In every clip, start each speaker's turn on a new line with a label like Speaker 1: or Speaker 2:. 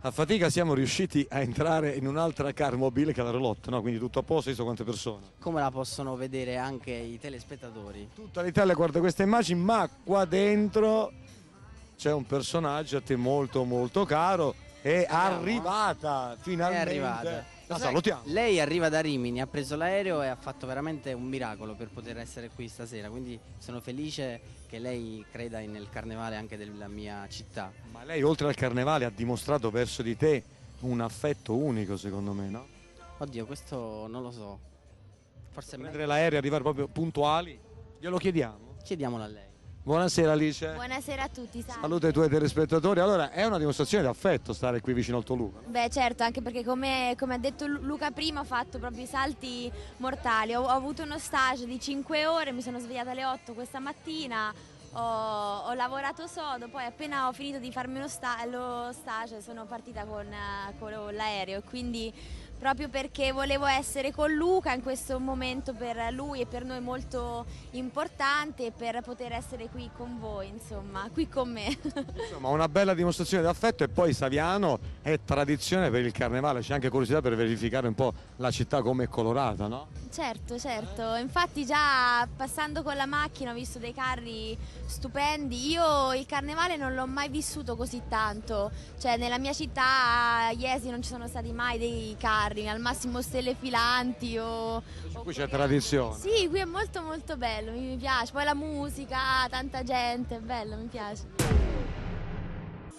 Speaker 1: A fatica siamo riusciti a entrare in un'altra car mobile che è la roulotte, no? Quindi tutto a posto, hai visto quante persone.
Speaker 2: Come la possono vedere anche i telespettatori?
Speaker 1: Tutta l'Italia guarda queste immagini, ma qua dentro c'è un personaggio a te molto molto caro. È arrivata finalmente.
Speaker 2: È arrivata.
Speaker 1: La salutiamo.
Speaker 2: Lei arriva da Rimini, ha preso l'aereo e ha fatto veramente un miracolo per poter essere qui stasera, quindi sono felice che lei creda nel carnevale anche della mia città.
Speaker 1: Ma lei oltre al carnevale ha dimostrato verso di te un affetto unico, secondo me, no?
Speaker 2: Oddio, questo non lo so. Forse
Speaker 1: Prendere l'aereo e arrivare proprio puntuali, glielo chiediamo.
Speaker 2: chiediamolo a lei.
Speaker 1: Buonasera Alice.
Speaker 3: Buonasera a tutti, salve.
Speaker 1: Saluta i tuoi telespettatori. Allora, è una dimostrazione di affetto stare qui vicino al tuo Luca.
Speaker 3: Beh certo, anche perché come ha detto Luca prima ho fatto proprio i salti mortali, ho avuto uno stage di 5 ore, mi sono svegliata alle 8 questa mattina, ho lavorato sodo, poi appena ho finito di farmi lo stage sono partita con l'aereo, quindi proprio perché volevo essere con Luca in questo momento per lui e per noi molto importante, per poter essere qui con voi, insomma, qui con me.
Speaker 1: Insomma, una bella dimostrazione di affetto e poi Saviano è tradizione per il carnevale, c'è anche curiosità per verificare un po' la città come è colorata, no?
Speaker 3: Certo, certo, infatti già passando con la macchina ho visto dei carri stupendi, io il carnevale non l'ho mai vissuto così tanto, cioè nella mia città a Iesi non ci sono stati mai dei carri, al massimo stelle filanti o
Speaker 1: Qui c'è tradizione.
Speaker 3: Sì, qui è molto molto bello, mi piace, poi la musica, tanta gente, è bello, mi piace.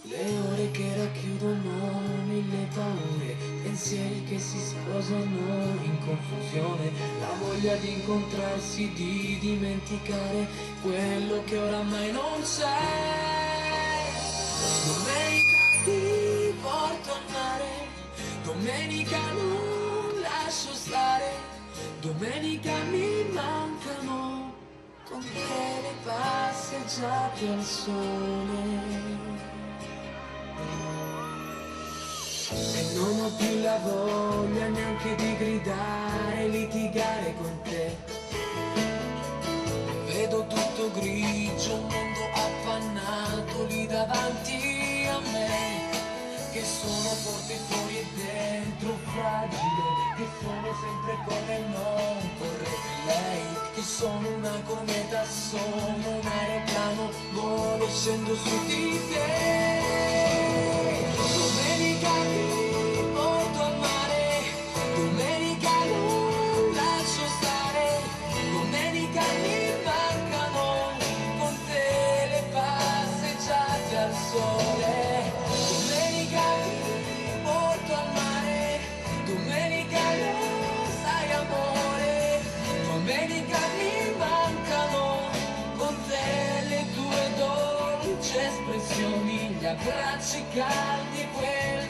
Speaker 4: Le ore che racchiudono mille paure, pensieri che si sposano in confusione, la voglia di incontrarsi, di dimenticare quello che oramai non c'è. Domenica ti porto al mare, domenica non lascio stare, domenica mi mancano, con te le passeggiate al sole. E non ho più la voglia neanche di gridare, litigare con te. Vedo tutto grigio, un mondo appannato lì davanti a me, che sono forte fuori e dentro fragile, che sono sempre con e non vorrei lei, che sono una cometa, sono un aeroplano, volo, scendo su di te. Domenica ti porto al mare, domenica non lascio stare, domenica mi mancano, con te le passeggiate al sole. Domenica ti porto al mare, domenica lo sai amore, domenica mi mancano, con te le tue dolci espressioni, gli abbracci caldi, quelli